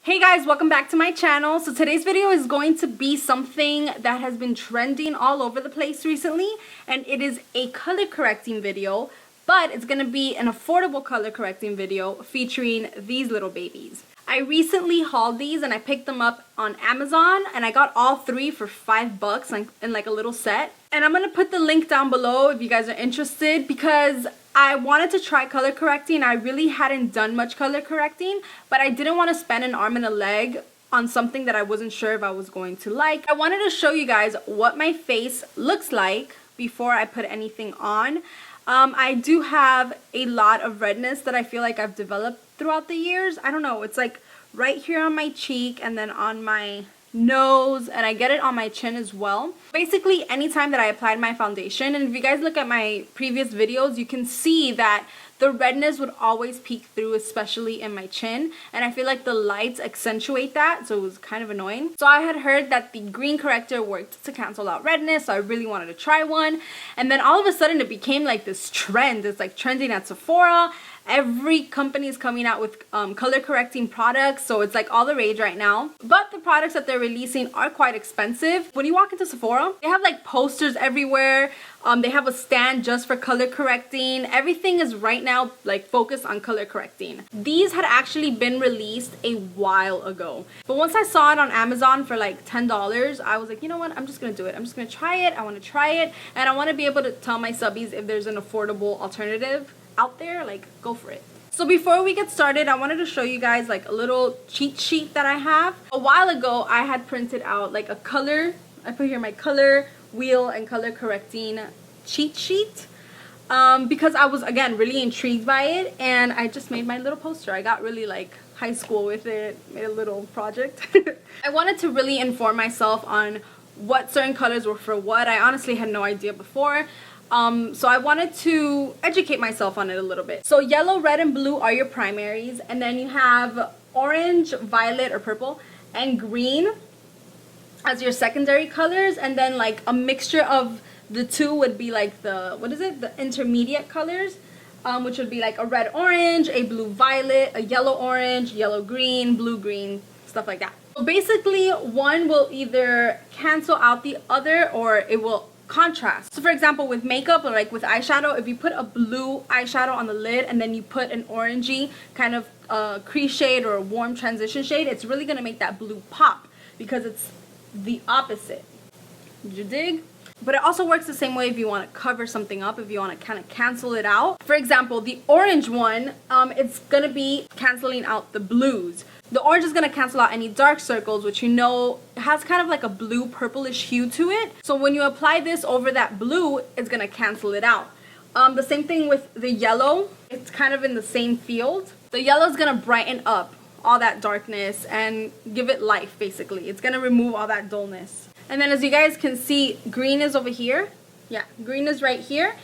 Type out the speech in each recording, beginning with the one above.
Hey guys, welcome back to my channel. So today's video is going to be something that has been trending all over the place recently, and it is a color correcting video, but it's going to be an affordable color correcting video featuring these little babies. I recently hauled these and I picked them up on Amazon, and I got all three for $5 in like a little set. And I'm going to put the link down below if you guys are interested, because I wanted to try color correcting. I really hadn't done much color correcting, but I didn't want to spend an arm and a leg on something that I wasn't sure if I was going to like. I wanted to show you guys what my face looks like before I put anything on. I do have a lot of redness that I feel like I've developed throughout the years. I don't know, it's like right here on my cheek and then on my nose, and I get it on my chin as well. Basically, anytime that I applied my foundation, and if you guys look at my previous videos, you can see that the redness would always peek through, especially in my chin, and I feel like the lights accentuate that, so it was kind of annoying. So I had heard that the green corrector worked to cancel out redness, so I really wanted to try one. And then all of a sudden it became like this trend. It's like trending at Sephora. Every company is coming out with color correcting products, so it's like all the rage right now. But the products that they're releasing are quite expensive. When you walk into Sephora, they have like posters everywhere. They have a stand just for color correcting. Everything is right now like focused on color correcting. These had actually been released a while ago, but once I saw it on Amazon for like $10, I was like, you know what, I'm just gonna do it. I'm just gonna try it. I want to try it, and I want to be able to tell my subbies if there's an affordable alternative out there, like go for it. So before we get started, I wanted to show you guys like a little cheat sheet that I have. A while ago, I had printed out like a color, I put here my color wheel and color correcting cheat sheet, because I was, again, really intrigued by it, and I just made my little poster. I got really like high school with it, made a little project. I wanted to really inform myself on what certain colors were for what. I honestly had no idea before. So I wanted to educate myself on it a little bit. So yellow, red, and blue are your primaries, and then you have orange, violet or purple, and green as your secondary colors, and then like a mixture of the two would be like the intermediate colors, which would be like a red orange, a blue violet, a yellow orange, yellow green, blue green, stuff like that. So basically, one will either cancel out the other or it will contrast. So for example, with makeup or like with eyeshadow, if you put a blue eyeshadow on the lid and then you put an orangey kind of crease shade or a warm transition shade, it's really gonna make that blue pop because it's the opposite. Did you dig? But it also works the same way if you want to cover something up, if you want to kind of cancel it out. For example, the orange one, it's going to be canceling out the blues. The orange is going to cancel out any dark circles, which you know has kind of like a blue purplish hue to it. So when you apply this over that blue, it's going to cancel it out. The same thing with the yellow. It's kind of in the same field. The yellow is going to brighten up all that darkness and give it life, basically. It's going to remove all that dullness. And then as you guys can see, green is over here. Yeah, green is right here.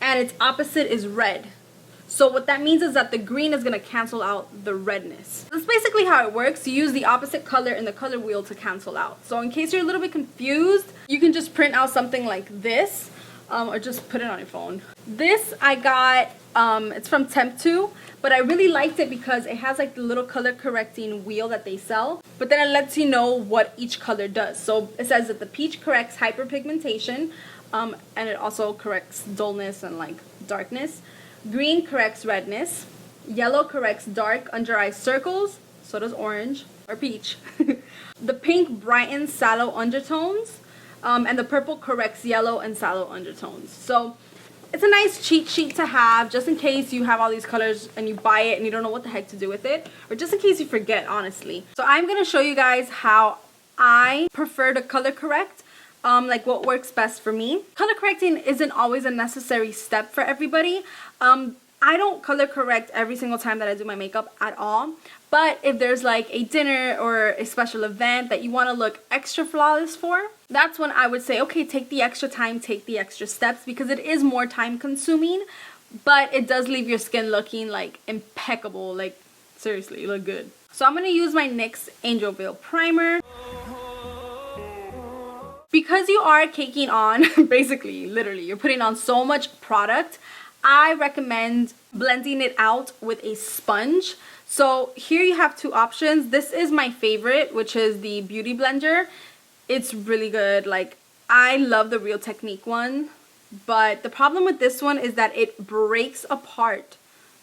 And its opposite is red. So what that means is that the green is going to cancel out the redness. That's basically how it works. You use the opposite color in the color wheel to cancel out. So in case you're a little bit confused, you can just print out something like this, or just put it on your phone. This I got, it's from Temp2, but I really liked it because it has like the little color correcting wheel that they sell, but then it lets you know what each color does. So it says that the peach corrects hyperpigmentation, and it also corrects dullness and like darkness. Green corrects redness. Yellow corrects dark under eye circles. So does orange or peach. The pink brightens sallow undertones. And the purple corrects yellow and sallow undertones. So it's a nice cheat sheet to have just in case you have all these colors and you buy it and you don't know what the heck to do with it, or just in case you forget, honestly. So I'm going to show you guys how I prefer to color correct, like what works best for me. Color correcting isn't always a necessary step for everybody. I don't color correct every single time that I do my makeup at all, but if there's like a dinner or a special event that you want to look extra flawless for, that's when I would say, okay, take the extra time, take the extra steps, because it is more time consuming, but it does leave your skin looking like impeccable, like seriously, you look good. So I'm going to use my NYX Angel Veil Primer. Because you are caking on, basically, literally, you're putting on so much product, I recommend blending it out with a sponge. So here you have two options. This is my favorite, which is the Beauty Blender. It's really good. Like, I love the Real Technique one, but the problem with this one is that it breaks apart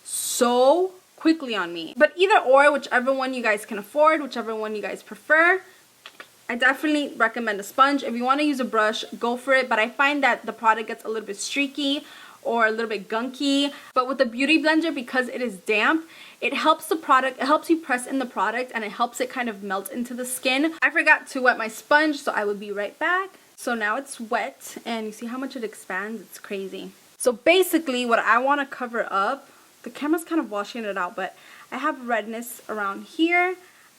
so quickly on me. But either or, whichever one you guys can afford, whichever one you guys prefer, I definitely recommend a sponge. If you want to use a brush, go for it, but I find that the product gets a little bit streaky or a little bit gunky. But with the Beauty Blender, because it is damp, it helps the product, it helps you press in the product, and it helps it kind of melt into the skin. I forgot to wet my sponge, so I will be right back. So now it's wet, and you see how much it expands? It's crazy. So basically what I want to cover up, the camera's kind of washing it out, but I have redness around here,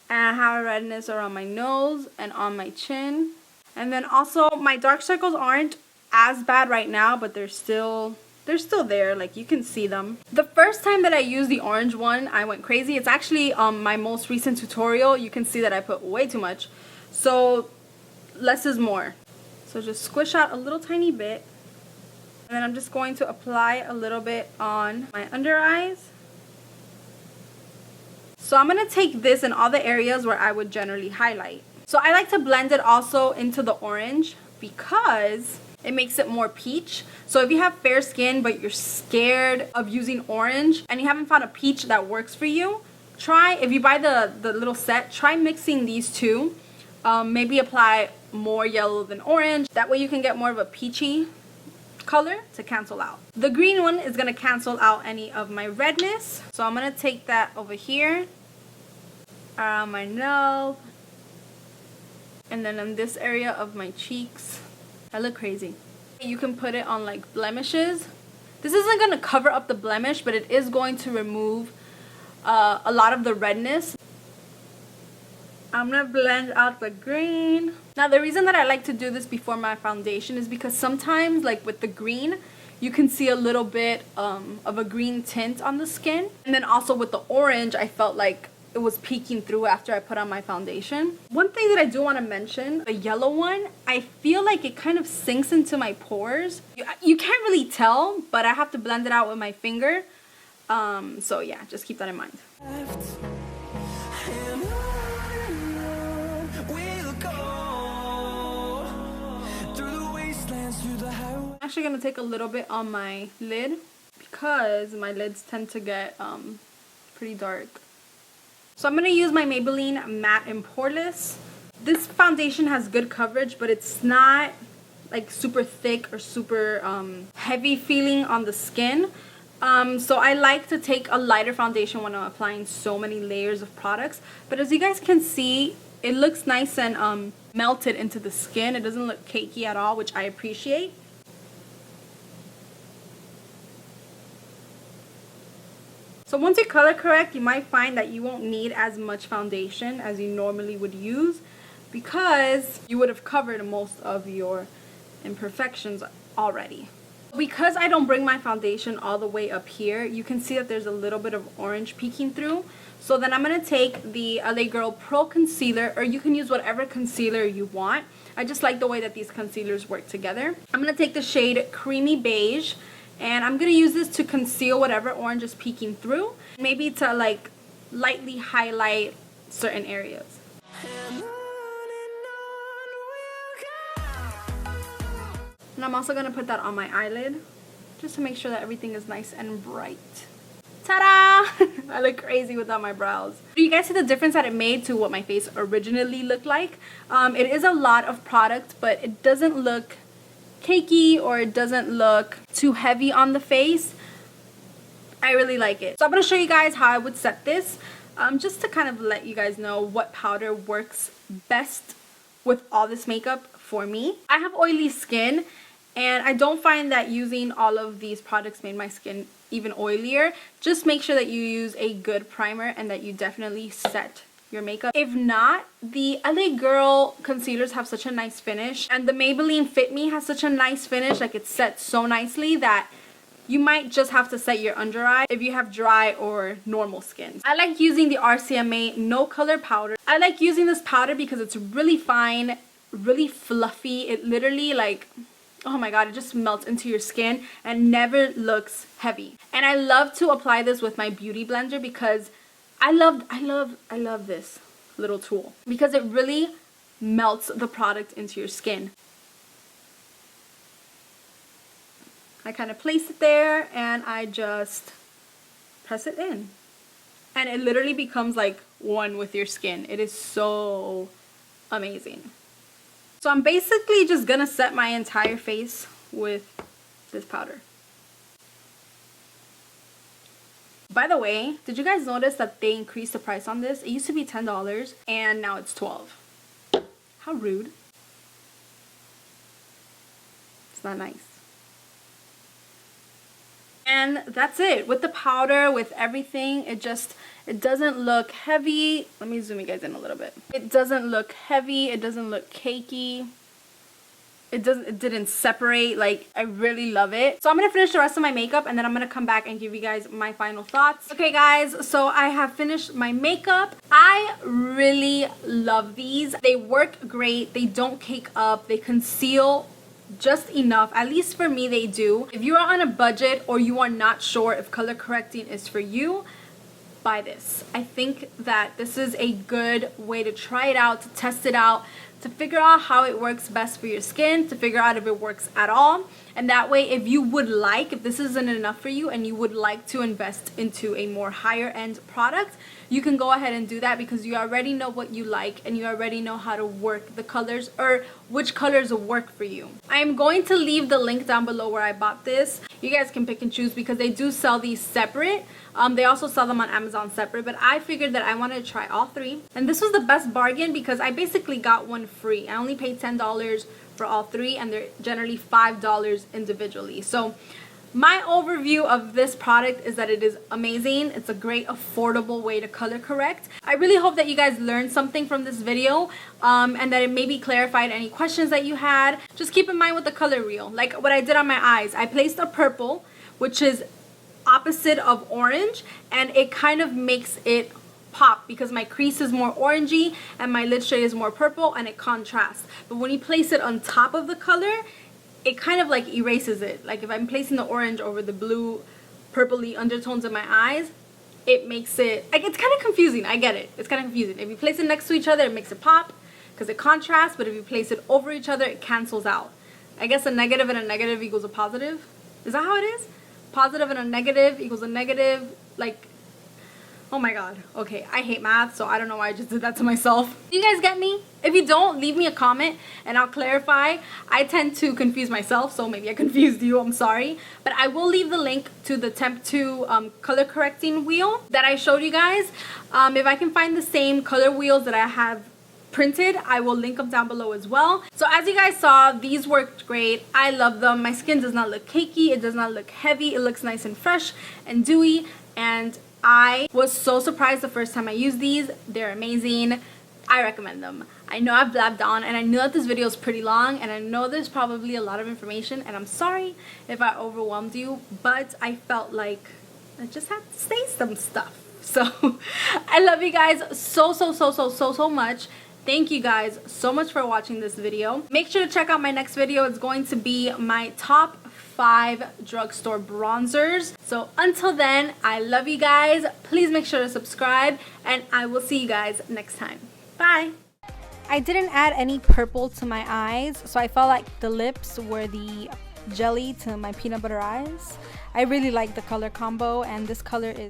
and I have a redness around my nose and on my chin. And then also my dark circles aren't as bad right now, but they're still there. Like, you can see them. The first time that I used the orange one, I went crazy. It's actually my most recent tutorial. You can see that I put way too much. So less is more. So just squish out a little tiny bit. And then I'm just going to apply a little bit on my under eyes. So I'm going to take this in all the areas where I would generally highlight. So I like to blend it also into the orange because it makes it more peach. So if you have fair skin but you're scared of using orange and you haven't found a peach that works for you, try, if you buy the little set, try mixing these two. Maybe apply more yellow than orange. That way you can get more of a peachy color to cancel out. The green one is going to cancel out any of my redness. So I'm going to take that over here around my nose and then in this area of my cheeks. I look crazy. You can put it on like blemishes. This isn't going to cover up the blemish, but it is going to remove a lot of the redness. I'm going to blend out the green. Now the reason that I like to do this before my foundation is because sometimes, like with the green, you can see a little bit of a green tint on the skin. And then also with the orange, I felt like it was peeking through after I put on my foundation. One thing that I do want to mention, the yellow one, I feel like it kind of sinks into my pores. You can't really tell, but I have to blend it out with my finger. So yeah, just keep that in mind. I'm actually going to take a little bit on my lid because my lids tend to get pretty dark. So I'm going to use my Maybelline Matte and Poreless. This foundation has good coverage, but it's not like super thick or super heavy feeling on the skin. So I like to take a lighter foundation when I'm applying so many layers of products. But as you guys can see, it looks nice and melted into the skin. It doesn't look cakey at all, which I appreciate. So once you color correct, you might find that you won't need as much foundation as you normally would use because you would have covered most of your imperfections already. Because I don't bring my foundation all the way up here, you can see that there's a little bit of orange peeking through. So then I'm going to take the LA Girl Pro Concealer, or you can use whatever concealer you want. I just like the way that these concealers work together. I'm going to take the shade Creamy Beige, and I'm going to use this to conceal whatever orange is peeking through. Maybe to like lightly highlight certain areas. And I'm also going to put that on my eyelid just to make sure that everything is nice and bright. Ta-da! I look crazy without my brows. Do you guys see the difference that it made to what my face originally looked like? It is a lot of product, but it doesn't look cakey or it doesn't look too heavy on the face. I really like it. So I'm going to show you guys how I would set this, just to kind of let you guys know what powder works best with all this makeup for me. I have oily skin, and I don't find that using all of these products made my skin even oilier. Just make sure that you use a good primer and that you definitely set your makeup. If not, the LA Girl concealers have such a nice finish, and the Maybelline Fit Me has such a nice finish. Like, it's set so nicely that you might just have to set your under eye if you have dry or normal skin. I like using the RCMA No Color powder. I like using this powder because it's really fine, really fluffy. It literally, like, oh my god, it just melts into your skin and never looks heavy. And I love to apply this with my beauty blender because I love this little tool because it really melts the product into your skin. I kind of place it there and I just press it in. And it literally becomes like one with your skin. It is so amazing. So I'm basically just gonna set my entire face with this powder. By the way, did you guys notice that they increased the price on this? It used to be $10 and now it's $12. How rude. It's not nice. And that's it. With the powder, with everything, it doesn't look heavy. Let me zoom you guys in a little bit. It doesn't look heavy. It doesn't look cakey. It didn't separate. Like, I really love it. So I'm gonna finish the rest of my makeup and then I'm gonna come back and give you guys my final thoughts. Okay guys, so I have finished my makeup. I really love these. They work great. They don't cake up. They conceal just enough. At least for me, they do. If you are on a budget or you are not sure if color correcting is for you, buy this. I think that this is a good way to try it out, to test it out, to figure out how it works best for your skin, to figure out if it works at all. And that way, if this isn't enough for you and you would like to invest into a more higher end product, you can go ahead and do that because you already know what you like and you already know how to work the colors or which colors will work for you. I am going to leave the link down below where I bought this. You guys can pick and choose because they do sell these separate. They also sell them on Amazon separate, but I figured that I wanted to try all three. And this was the best bargain because I basically got one free. I only paid $10 for all three and they're generally $5 individually. So my overview of this product is that it is amazing. It's a great affordable way to color correct. I really hope that you guys learned something from this video and that it maybe clarified any questions that you had. Just keep in mind with the color wheel, like what I did on my eyes. I placed a purple, which is opposite of orange, and it kind of makes it pop because my crease is more orangey and my lid shade is more purple and it contrasts. But when you place it on top of the color, it kind of like erases it. Like if I'm placing the orange over the blue purpley undertones in my eyes, it makes it like, it's kind of confusing. I get it. It's kind of confusing. If you place it next to each other, it makes it pop because it contrasts, but if you place it over each other, it cancels out. I guess a negative and a negative equals a positive. Is that how it is? Positive and a negative equals a negative, like, oh my god. Okay, I hate math, so I don't know why I just did that to myself. Do you guys get me? If you don't, leave me a comment and I'll clarify. I tend to confuse myself, so maybe I confused you. I'm sorry. But I will leave the link to the Temp 2 color correcting wheel that I showed you guys. If I can find the same color wheels that I have printed, I will link them down below as well. So as you guys saw, these worked great. I love them. My skin does not look cakey. It does not look heavy. It looks nice and fresh and dewy, and I was so surprised the first time I used these. They're amazing. I recommend them. I know I've blabbed on and I know that this video is pretty long and I know there's probably a lot of information and I'm sorry if I overwhelmed you, but I felt like I just had to say some stuff. So I love you guys so much. Thank you guys so much for watching this video. Make sure to check out my next video. It's going to be my top 5 drugstore bronzers. So until then, I love you guys. Please make sure to subscribe and I will see you guys next time. Bye. I didn't add any purple to my eyes, so I felt like the lips were the jelly to my peanut butter eyes. I really like the color combo and this color is